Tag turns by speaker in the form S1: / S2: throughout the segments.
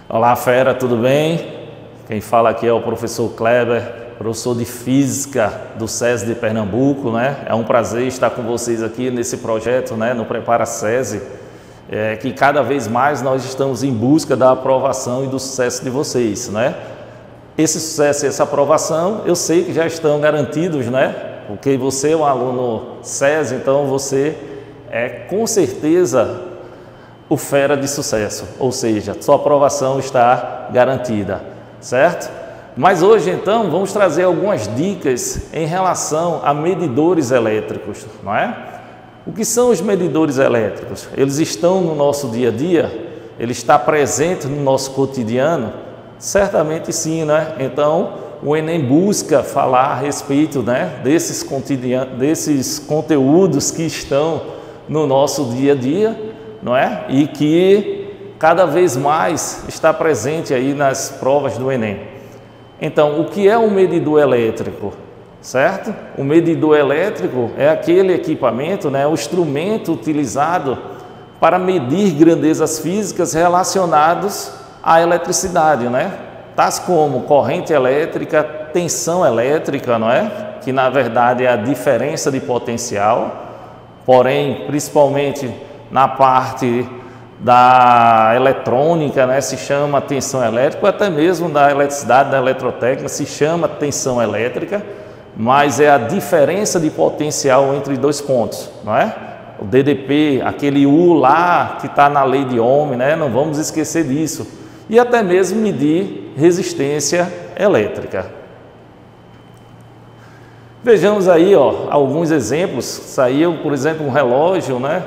S1: Olá, fera, tudo bem? Quem fala aqui é o professor Kleber, professor de Física do SESI de Pernambuco, né? É um prazer estar com vocês aqui nesse projeto, né? No Prepara SESI, que cada vez mais nós estamos em busca da aprovação e do sucesso de vocês, né? Esse sucesso e essa aprovação, eu sei que já estão garantidos, né? Porque você é um aluno SESI, então você é com certeza o fera de sucesso, ou seja, sua aprovação está garantida, certo? Mas hoje então vamos trazer algumas dicas em relação a medidores elétricos, não é? O que são os medidores elétricos? Eles estão no nosso dia a dia? Ele está presente no nosso cotidiano? Certamente sim, né? Então o Enem busca falar a respeito, né, desses conteúdos que estão no nosso dia a dia, não é? E que cada vez mais está presente aí nas provas do Enem. Então, o que é um medidor elétrico? Certo? O medidor elétrico é aquele equipamento, né, o instrumento utilizado para medir grandezas físicas relacionadas à eletricidade, né? Tais como corrente elétrica, tensão elétrica, não é? Que na verdade é a diferença de potencial, porém, principalmente na parte da eletrônica, né, se chama tensão elétrica, até mesmo da eletricidade, da eletrotécnica, se chama tensão elétrica, mas é a diferença de potencial entre dois pontos, não é? O DDP, aquele U lá que está na lei de Ohm, né, não vamos esquecer disso. E até mesmo medir resistência elétrica. Vejamos aí, ó, alguns exemplos. Saiu, por exemplo, um relógio, né?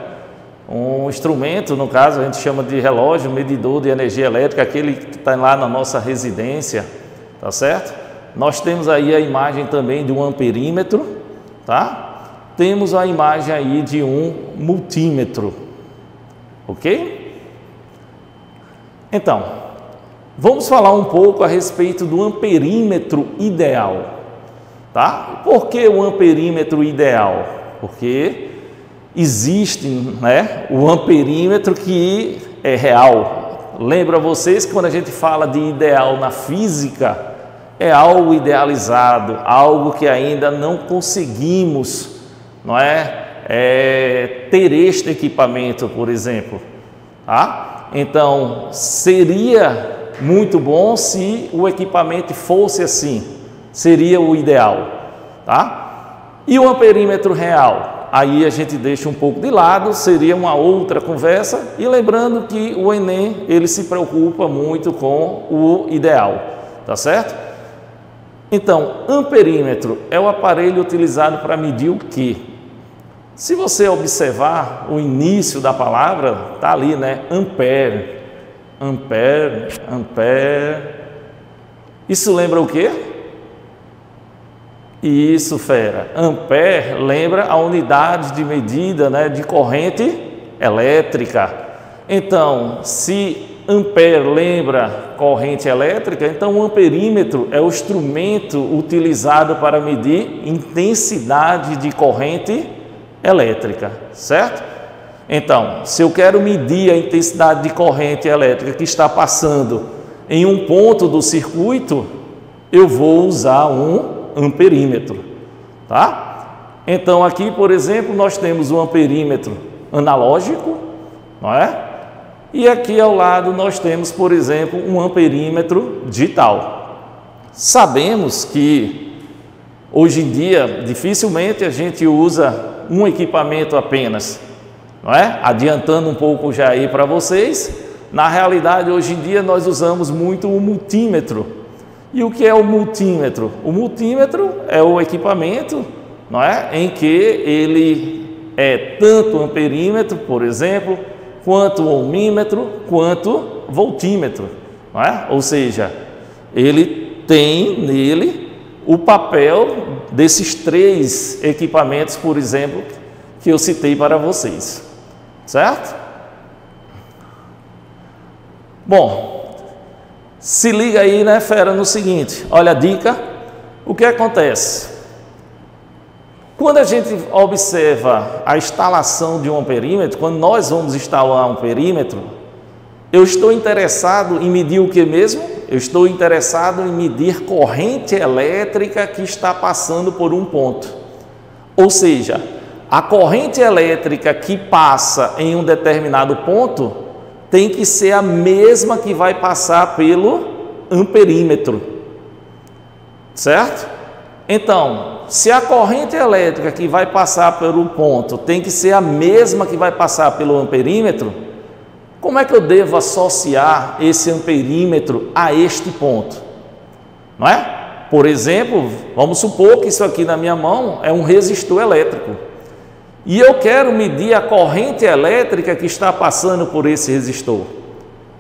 S1: Um instrumento, no caso a gente chama de relógio, medidor de energia elétrica, aquele que está lá na nossa residência, tá certo? Nós temos aí a imagem também de um amperímetro, tá? Temos a imagem aí de um multímetro, ok? Então, vamos falar um pouco a respeito do amperímetro ideal, tá? Por que o amperímetro ideal? Porque existe, né, o amperímetro que é real. Lembra vocês que quando a gente fala de ideal na física, é algo idealizado, algo que ainda não conseguimos, não é, ter este equipamento, por exemplo, tá? Então, seria muito bom se o equipamento fosse assim, seria o ideal, tá? E o amperímetro real? Aí a gente deixa um pouco de lado, seria uma outra conversa, e lembrando que o Enem, ele se preocupa muito com o ideal, tá certo? Então, amperímetro é o aparelho utilizado para medir o quê? Se você observar o início da palavra, tá ali, né? Ampere, ampere, ampere. Isso lembra o quê? Isso, fera. Ampere lembra a unidade de medida, né, de corrente elétrica. Então, se ampere lembra corrente elétrica, então o amperímetro é o instrumento utilizado para medir intensidade de corrente elétrica, certo? Então, se eu quero medir a intensidade de corrente elétrica que está passando em um ponto do circuito, eu vou usar um amperímetro, tá? Então aqui, por exemplo, nós temos um amperímetro analógico, não é? E aqui ao lado nós temos, por exemplo, um amperímetro digital. Sabemos que hoje em dia dificilmente a gente usa um equipamento apenas, não é? Adiantando um pouco já aí para vocês, na realidade hoje em dia nós usamos muito o multímetro. E o que é o multímetro? O multímetro é o equipamento, não é, em que ele é tanto amperímetro, por exemplo, quanto ohmímetro, quanto voltímetro, não é? Ou seja, ele tem nele o papel desses três equipamentos, por exemplo, que eu citei para vocês, certo? Bom, se liga aí, né, fera, no seguinte, olha a dica, o que acontece? Quando a gente observa a instalação de um amperímetro, quando nós vamos instalar um amperímetro, Eu estou interessado em medir o que mesmo? Eu estou interessado em medir corrente elétrica que está passando por um ponto. Ou seja, a corrente elétrica que passa em um determinado ponto tem que ser a mesma que vai passar pelo amperímetro, certo? Então, se a corrente elétrica que vai passar por um ponto tem que ser a mesma que vai passar pelo amperímetro, como é que eu devo associar esse amperímetro a este ponto? Não é? Por exemplo, vamos supor que isso aqui na minha mão é um resistor elétrico. E eu quero medir a corrente elétrica que está passando por esse resistor.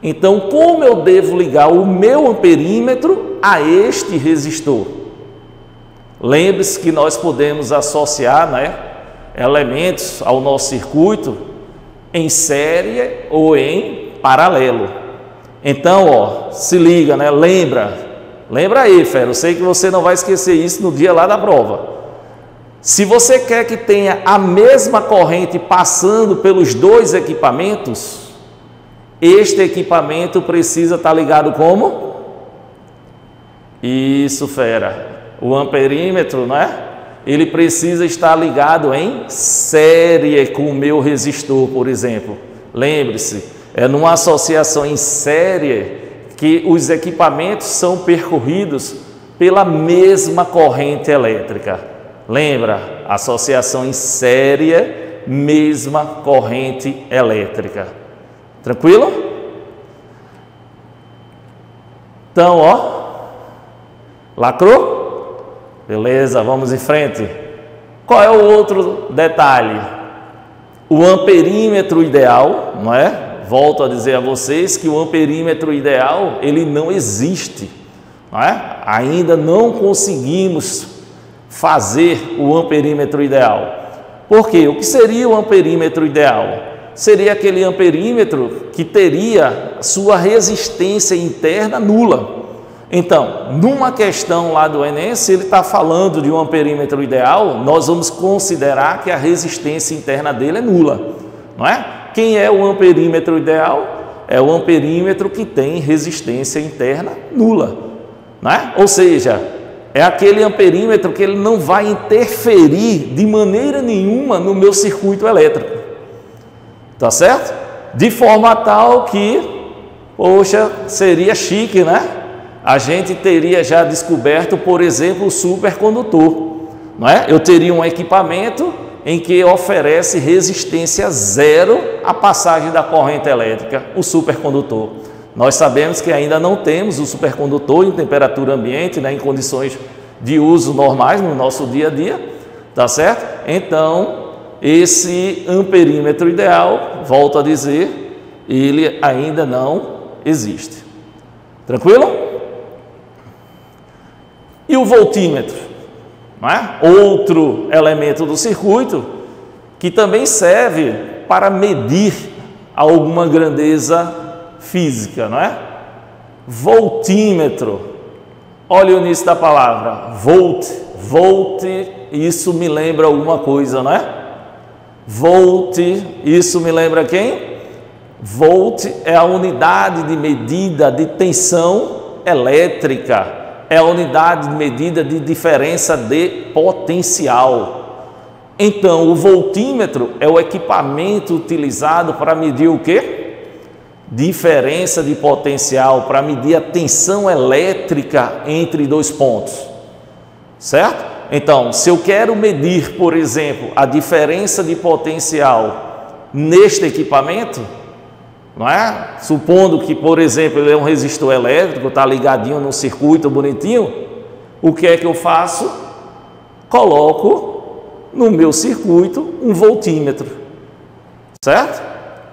S1: Então, como eu devo ligar o meu amperímetro a este resistor? Lembre-se que nós podemos associar, né, elementos ao nosso circuito em série ou em paralelo. Então, ó, se liga, né? Lembra aí, fera, eu sei que você não vai esquecer isso no dia lá da prova. Se você quer que tenha a mesma corrente passando pelos dois equipamentos, este equipamento precisa estar ligado como? Isso, fera. O amperímetro, né? Ele precisa estar ligado em série com o meu resistor, por exemplo. Lembre-se, é numa associação em série que os equipamentos são percorridos pela mesma corrente elétrica. Lembra? Associação em série, mesma corrente elétrica. Tranquilo? Então, ó, lacrou? Beleza, vamos em frente. Qual é o outro detalhe? O amperímetro ideal, não é? Volto a dizer a vocês que o amperímetro ideal, ele não existe, não é? Ainda não conseguimos fazer o amperímetro ideal. Por quê? O que seria o amperímetro ideal? Seria aquele amperímetro que teria sua resistência interna nula. Então, numa questão lá do Enem, se ele está falando de um amperímetro ideal, nós vamos considerar que a resistência interna dele é nula, não é? Quem é o amperímetro ideal? É o amperímetro que tem resistência interna nula, não é? Ou seja, é aquele amperímetro que ele não vai interferir de maneira nenhuma no meu circuito elétrico, tá certo? De forma tal que, poxa, seria chique, né? A gente teria já descoberto, por exemplo, o supercondutor, não é? Eu teria um equipamento em que oferece resistência zero à passagem da corrente elétrica, o supercondutor. Nós sabemos que ainda não temos o supercondutor em temperatura ambiente, né, em condições de uso normais no nosso dia a dia, tá certo? Então, esse amperímetro ideal, volto a dizer, ele ainda não existe. Tranquilo? E o voltímetro, não é? Outro elemento do circuito que também serve para medir alguma grandeza física, não é? Voltímetro. Olha o início da palavra, volt, isso me lembra alguma coisa, não é? Volt, isso me lembra quem? Volt é a unidade de medida de tensão elétrica. É a unidade de medida de diferença de potencial. Então, o voltímetro é o equipamento utilizado para medir o quê? Diferença de potencial, para medir a tensão elétrica entre dois pontos. Certo? Então, se eu quero medir, por exemplo, a diferença de potencial neste equipamento, não é? Supondo que, por exemplo, ele é um resistor elétrico, está ligadinho no circuito bonitinho, o que é que eu faço? Coloco no meu circuito um voltímetro, certo?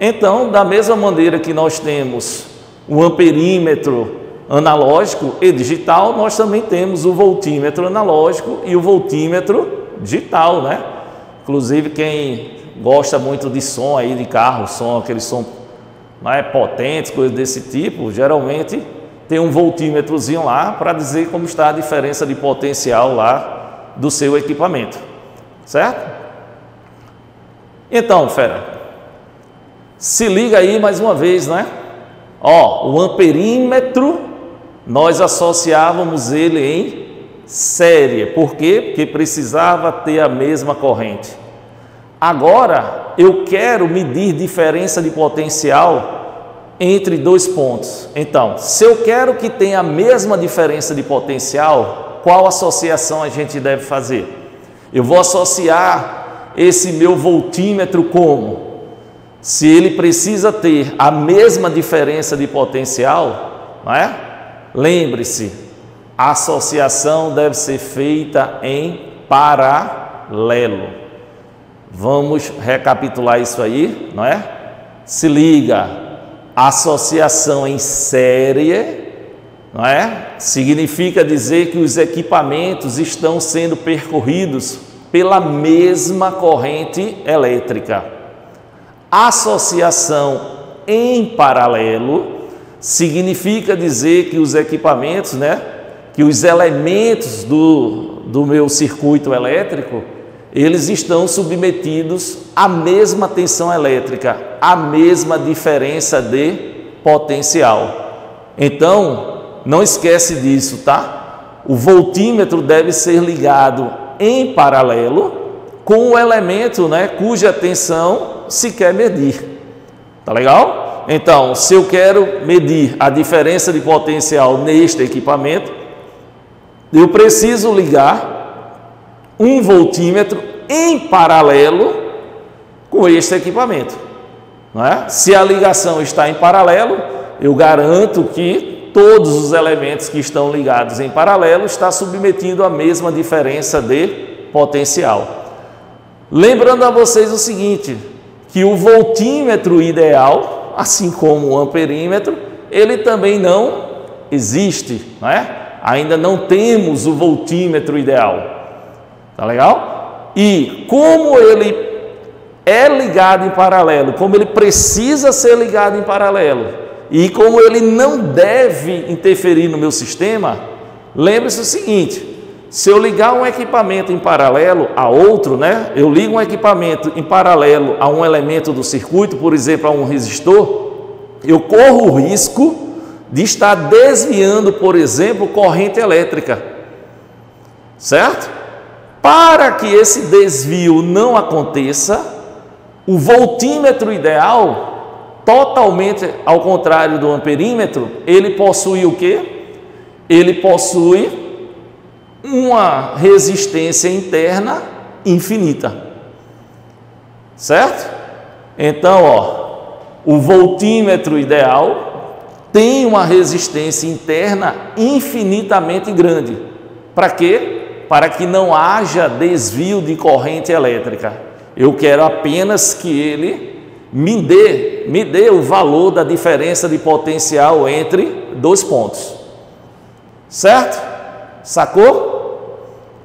S1: Então, da mesma maneira que nós temos o amperímetro analógico e digital, nós também temos o voltímetro analógico e o voltímetro digital, né? Inclusive, quem gosta muito de som aí de carro, aquele som, não é, potentes, coisas desse tipo, geralmente tem um voltímetrozinho lá para dizer como está a diferença de potencial lá do seu equipamento, certo? Então, fera, se liga aí mais uma vez, né? Ó, o amperímetro, nós associávamos ele em série. Por quê? Porque precisava ter a mesma corrente. Agora, eu quero medir diferença de potencial entre dois pontos. Então, se eu quero que tenha a mesma diferença de potencial, qual associação a gente deve fazer? Eu vou associar esse meu voltímetro como? Se ele precisa ter a mesma diferença de potencial, não é? Lembre-se, a associação deve ser feita em paralelo. Vamos recapitular isso aí, não é? Se liga, associação em série, não é? Significa dizer que os equipamentos estão sendo percorridos pela mesma corrente elétrica. Associação em paralelo significa dizer que os equipamentos, né, que os elementos do meu circuito elétrico, eles estão submetidos à mesma tensão elétrica, à mesma diferença de potencial. Então, não esquece disso, tá? O voltímetro deve ser ligado em paralelo com o elemento, né, cuja tensão se quer medir. Tá legal? Então, se eu quero medir a diferença de potencial neste equipamento, eu preciso ligar um voltímetro em paralelo com este equipamento, não é? Se a ligação está em paralelo, eu garanto que todos os elementos que estão ligados em paralelo estão submetidos à mesma diferença de potencial. Lembrando a vocês o seguinte, que o voltímetro ideal, assim como o amperímetro, ele também não existe, não é? Ainda não temos o voltímetro ideal, tá legal? E como ele é ligado em paralelo, como ele precisa ser ligado em paralelo e como ele não deve interferir no meu sistema, lembre-se o seguinte, se eu ligar um equipamento em paralelo a outro, né? Eu ligo um equipamento em paralelo a um elemento do circuito, por exemplo, a um resistor, eu corro o risco de estar desviando, por exemplo, corrente elétrica, certo? Para que esse desvio não aconteça, o voltímetro ideal, totalmente ao contrário do amperímetro, ele possui o quê? Ele possui uma resistência interna infinita, certo? Então, ó, o voltímetro ideal tem uma resistência interna infinitamente grande. Para quê? Para que não haja desvio de corrente elétrica. Eu quero apenas que ele me dê o valor da diferença de potencial entre dois pontos. Certo? Sacou?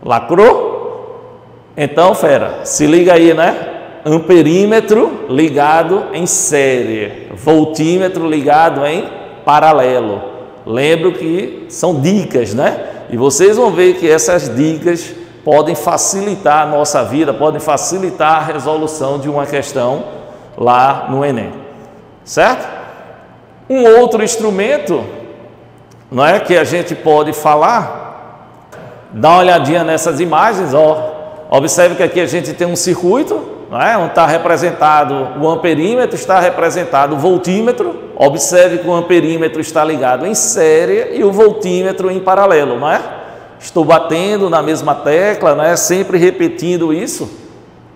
S1: Lacrou? Então, fera, se liga aí, né? Amperímetro ligado em série, voltímetro ligado em paralelo. Lembro que são dicas, né? E vocês vão ver que essas dicas podem facilitar a nossa vida, podem facilitar a resolução de uma questão lá no Enem. Certo? Um outro instrumento, não é, que a gente pode falar, dá uma olhadinha nessas imagens, ó. Observe que aqui a gente tem um circuito, não é? Onde está representado o amperímetro, está representado o voltímetro. Observe que o amperímetro está ligado em série e o voltímetro em paralelo, não é? Estou batendo na mesma tecla, não é? Sempre repetindo isso,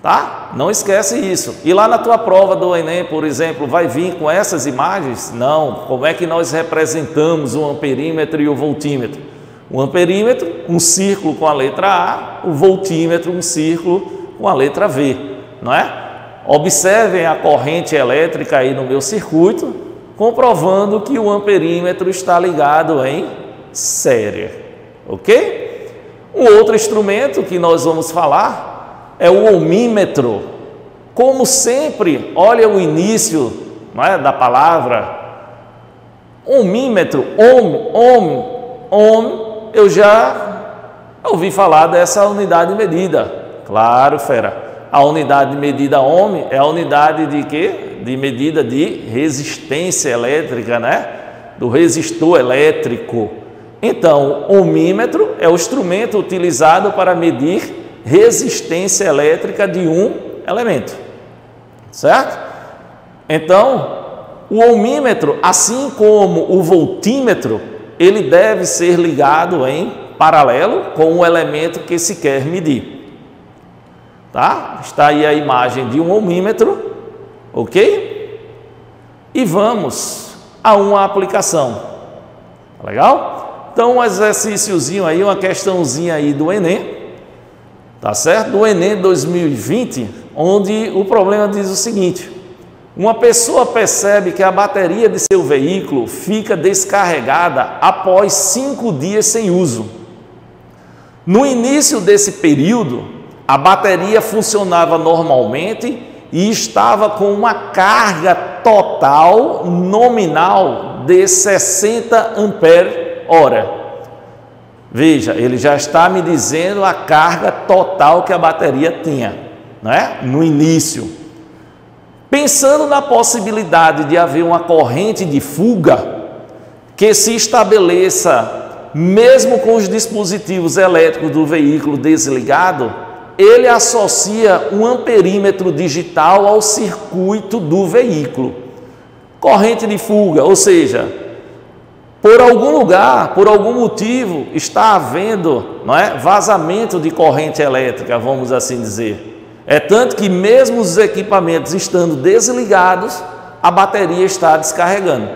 S1: tá? Não esquece isso. E lá na tua prova do Enem, por exemplo, vai vir com essas imagens? Não. Como é que nós representamos o amperímetro e o voltímetro? O amperímetro, um círculo com a letra A, o voltímetro, um círculo com a letra V, não é? Observem a corrente elétrica aí no meu circuito, comprovando que o amperímetro está ligado em série, ok? Um outro instrumento que nós vamos falar é o ohmímetro. Como sempre, olha o início, não é, da palavra, ohmímetro, ohm, eu já ouvi falar dessa unidade de medida. Claro, fera. A unidade de medida ohm é a unidade de quê? De medida de resistência elétrica, né? Do resistor elétrico. Então, o ohmímetro é o instrumento utilizado para medir resistência elétrica de um elemento, certo? Então, o ohmímetro, assim como o voltímetro, ele deve ser ligado em paralelo com o elemento que se quer medir. Tá? Está aí a imagem de um ohmímetro, ok? E vamos a uma aplicação. Legal? Então, um exercíciozinho aí, uma questãozinha aí do Enem, tá certo? Do Enem 2020, onde o problema diz o seguinte: uma pessoa percebe que a bateria de seu veículo fica descarregada após 5 dias sem uso. No início desse período, a bateria funcionava normalmente e estava com uma carga total nominal de 60 ampere-hora. Veja, ele já está me dizendo a carga total que a bateria tinha, né? No início. Pensando na possibilidade de haver uma corrente de fuga que se estabeleça mesmo com os dispositivos elétricos do veículo desligado, ele associa um amperímetro digital ao circuito do veículo. Corrente de fuga, ou seja, por algum lugar, por algum motivo, está havendo, não é, vazamento de corrente elétrica, vamos assim dizer. É tanto que mesmo os equipamentos estando desligados, a bateria está descarregando.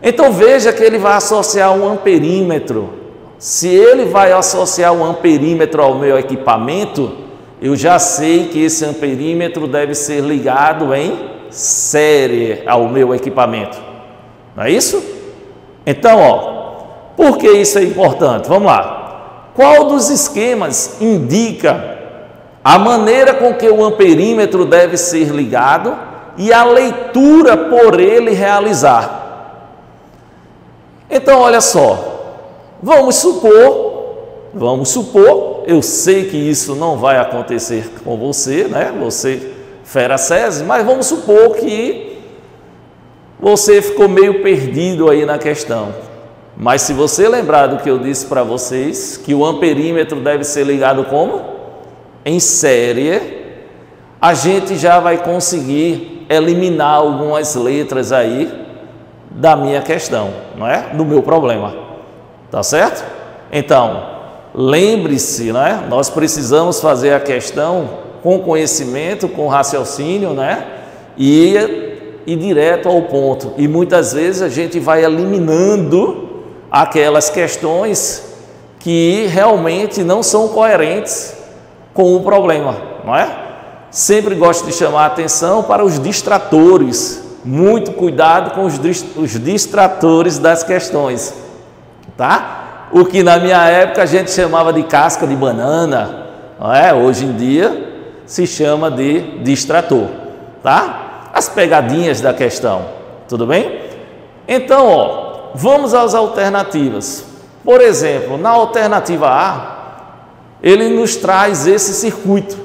S1: Então veja que ele vai associar um amperímetro. Se ele vai associar um amperímetro ao meu equipamento, eu já sei que esse amperímetro deve ser ligado em série ao meu equipamento. Não é isso? Então, por que isso é importante? Vamos lá. Qual dos esquemas indica a maneira com que o amperímetro deve ser ligado e a leitura por ele realizar? Então, olha só. Vamos supor, eu sei que isso não vai acontecer com você, né? Você, fera SESI, mas vamos supor que você ficou meio perdido aí na questão. Mas se você lembrar do que eu disse para vocês, que o amperímetro deve ser ligado como? Em série, a gente já vai conseguir eliminar algumas letras aí da minha questão, não é? Do meu problema. Tá certo? Então, lembre-se, né? Nós precisamos fazer a questão com conhecimento, com raciocínio, né? E direto ao ponto. E muitas vezes a gente vai eliminando aquelas questões que realmente não são coerentes com o problema, não é? Sempre gosto de chamar a atenção para os distratores. Muito cuidado com os distratores das questões, tá? O que na minha época a gente chamava de casca de banana, não é? Hoje em dia se chama de distrator, tá? As pegadinhas da questão, tudo bem? Então, vamos às alternativas. Por exemplo, na alternativa A, ele nos traz esse circuito.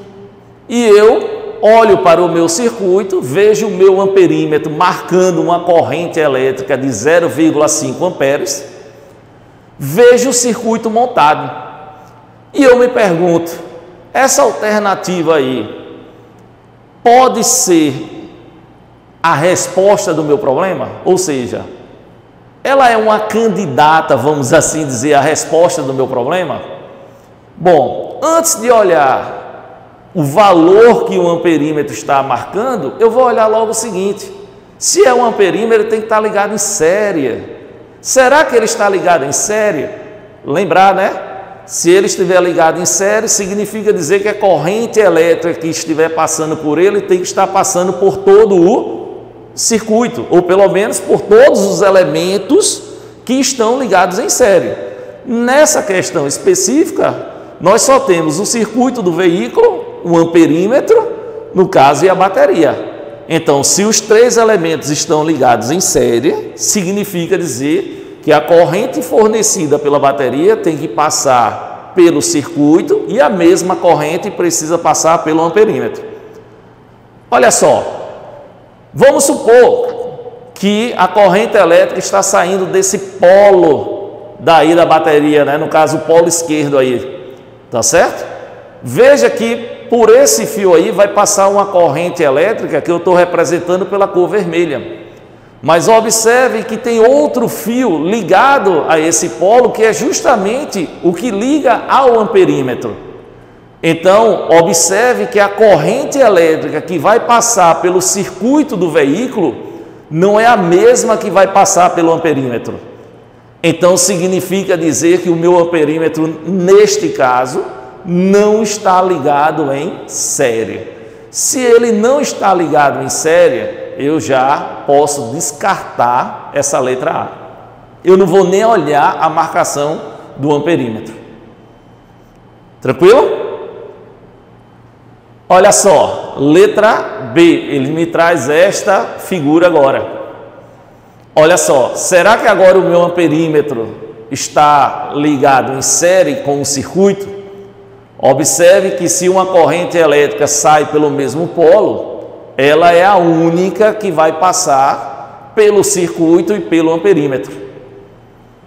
S1: E eu olho para o meu circuito, vejo o meu amperímetro marcando uma corrente elétrica de 0,5 amperes, vejo o circuito montado. E eu me pergunto, essa alternativa aí pode ser a resposta do meu problema? Ou seja, ela é uma candidata, vamos assim dizer, à resposta do meu problema? Bom, antes de olhar o valor que o amperímetro está marcando, eu vou olhar logo o seguinte: se é um amperímetro, tem que estar ligado em série. Será que ele está ligado em série? Lembrar, né? Se ele estiver ligado em série, significa dizer que a corrente elétrica que estiver passando por ele tem que estar passando por todo o circuito, ou pelo menos por todos os elementos que estão ligados em série. Nessa questão específica, nós só temos o circuito do veículo, o amperímetro, no caso, e a bateria. Então, se os 3 elementos estão ligados em série, significa dizer que a corrente fornecida pela bateria tem que passar pelo circuito e a mesma corrente precisa passar pelo amperímetro. Olha só, vamos supor que a corrente elétrica está saindo desse polo daí da bateria, né? No caso, o polo esquerdo aí, tá certo? Veja que por esse fio aí vai passar uma corrente elétrica que eu estou representando pela cor vermelha. Mas observe que tem outro fio ligado a esse polo, que é justamente o que liga ao amperímetro. Então, observe que a corrente elétrica que vai passar pelo circuito do veículo não é a mesma que vai passar pelo amperímetro. Então, significa dizer que o meu amperímetro, neste caso, não está ligado em série. Se ele não está ligado em série, eu já posso descartar essa letra A. Eu não vou nem olhar a marcação do amperímetro. Tranquilo? Olha só, letra B, ele me traz esta figura agora. Olha só, será que agora o meu amperímetro está ligado em série com o circuito? Observe que se uma corrente elétrica sai pelo mesmo polo, ela é a única que vai passar pelo circuito e pelo amperímetro,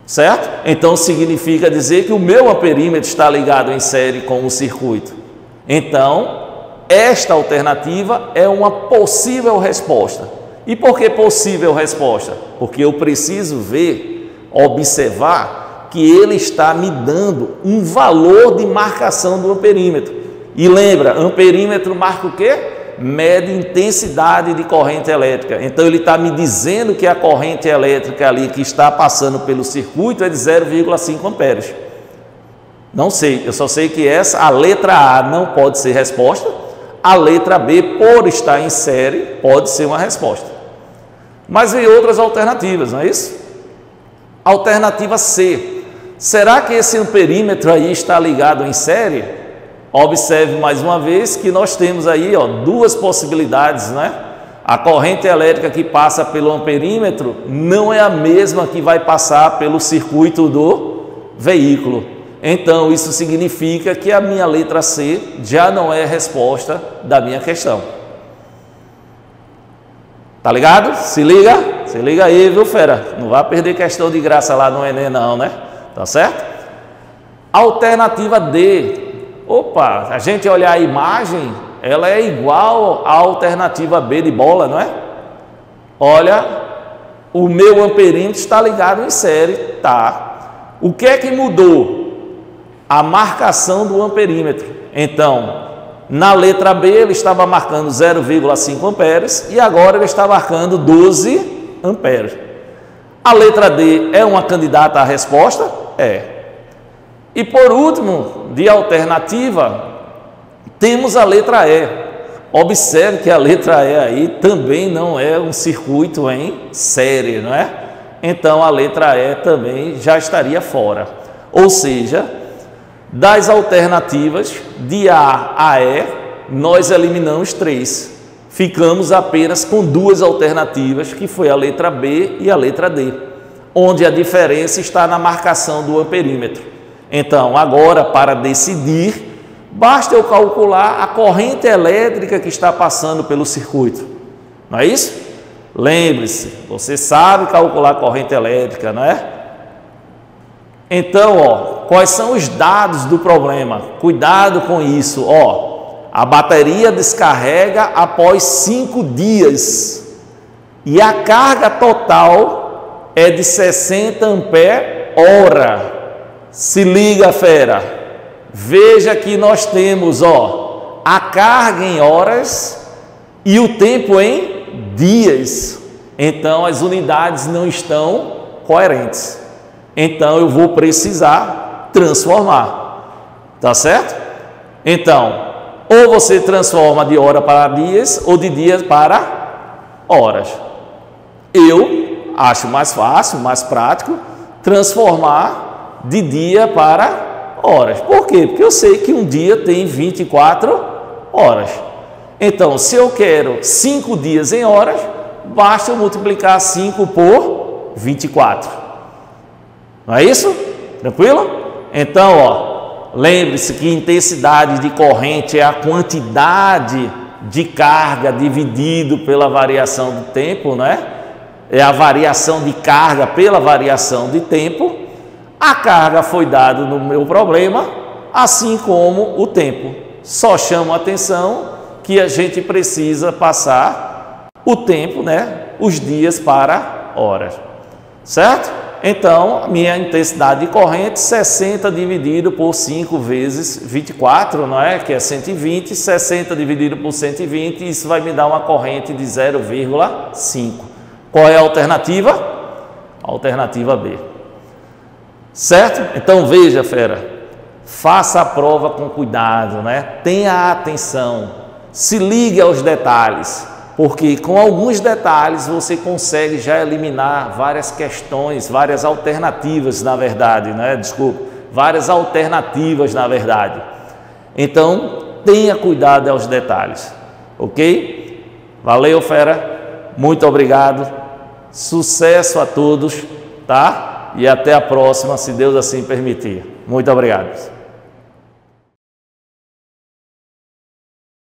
S1: certo? Então significa dizer que o meu amperímetro está ligado em série com o circuito. Então, esta alternativa é uma possível resposta. E por que possível resposta? Porque eu preciso ver, observar que ele está me dando um valor de marcação do amperímetro. E lembra, amperímetro marca o quê? Mede intensidade de corrente elétrica. Então ele está me dizendo que a corrente elétrica ali que está passando pelo circuito é de 0,5 amperes. Não sei, eu só sei que a letra A não pode ser resposta, a letra B, por estar em série, pode ser uma resposta. Mas vem outras alternativas, não é isso? Alternativa C. Será que esse amperímetro aí está ligado em série? Observe mais uma vez que nós temos aí duas possibilidades, né? A corrente elétrica que passa pelo amperímetro não é a mesma que vai passar pelo circuito do veículo. Então, isso significa que a minha letra C já não é a resposta da minha questão. Tá ligado? Se liga aí, viu, fera? Não vai perder questão de graça lá no Enem não, né? Tá certo? Alternativa D. Opa, a gente olhar a imagem, ela é igual à alternativa B de bola, não é? Olha, o meu amperímetro está ligado em série, tá? O que é que mudou? A marcação do amperímetro. Então, na letra B ele estava marcando 0,5 amperes e agora ele está marcando 12 amperes. A letra D é uma candidata à resposta? É. E por último, de alternativa, temos a letra E. Observe que a letra E aí também não é um circuito em série, não é? Então a letra E também já estaria fora. Ou seja, das alternativas de A a E, nós eliminamos 3. Ficamos apenas com 2 alternativas, que foi a letra B e a letra D, onde a diferença está na marcação do amperímetro. Então, agora, para decidir, basta eu calcular a corrente elétrica que está passando pelo circuito. Não é isso? Lembre-se, você sabe calcular a corrente elétrica, não é? Então, quais são os dados do problema? Cuidado com isso. A bateria descarrega após 5 dias e a carga total é de 60 ampere-hora. Se liga, fera, veja que nós temos a carga em horas e o tempo em dias. Então as unidades não estão coerentes. Então eu vou precisar transformar, tá certo? Então, ou você transforma de hora para dias ou de dias para horas. Eu acho mais fácil, mais prático transformar de dia para horas. Por quê? Porque eu sei que um dia tem 24 horas. Então, se eu quero 5 dias em horas, basta eu multiplicar 5 por 24. Não é isso? Tranquilo? Então, lembre-se que intensidade de corrente é a quantidade de carga dividido pela variação do tempo, né? É a variação de carga pela variação de tempo. A carga foi dada no meu problema, assim como o tempo. Só chamo a atenção que a gente precisa passar o tempo, né? Os dias para horas, certo? Então, minha intensidade de corrente, 60 dividido por 5 vezes 24, não é? Que é 120, 60 dividido por 120, isso vai me dar uma corrente de 0,5. Qual é a alternativa? A alternativa B. Certo? Então, veja, fera, faça a prova com cuidado, né? Tenha atenção, se ligue aos detalhes. Porque com alguns detalhes você consegue já eliminar várias questões, várias alternativas, na verdade, né? Desculpa, várias alternativas, na verdade. Então, tenha cuidado aos detalhes, ok? Valeu, fera, muito obrigado, sucesso a todos, tá? E até a próxima, se Deus assim permitir. Muito obrigado.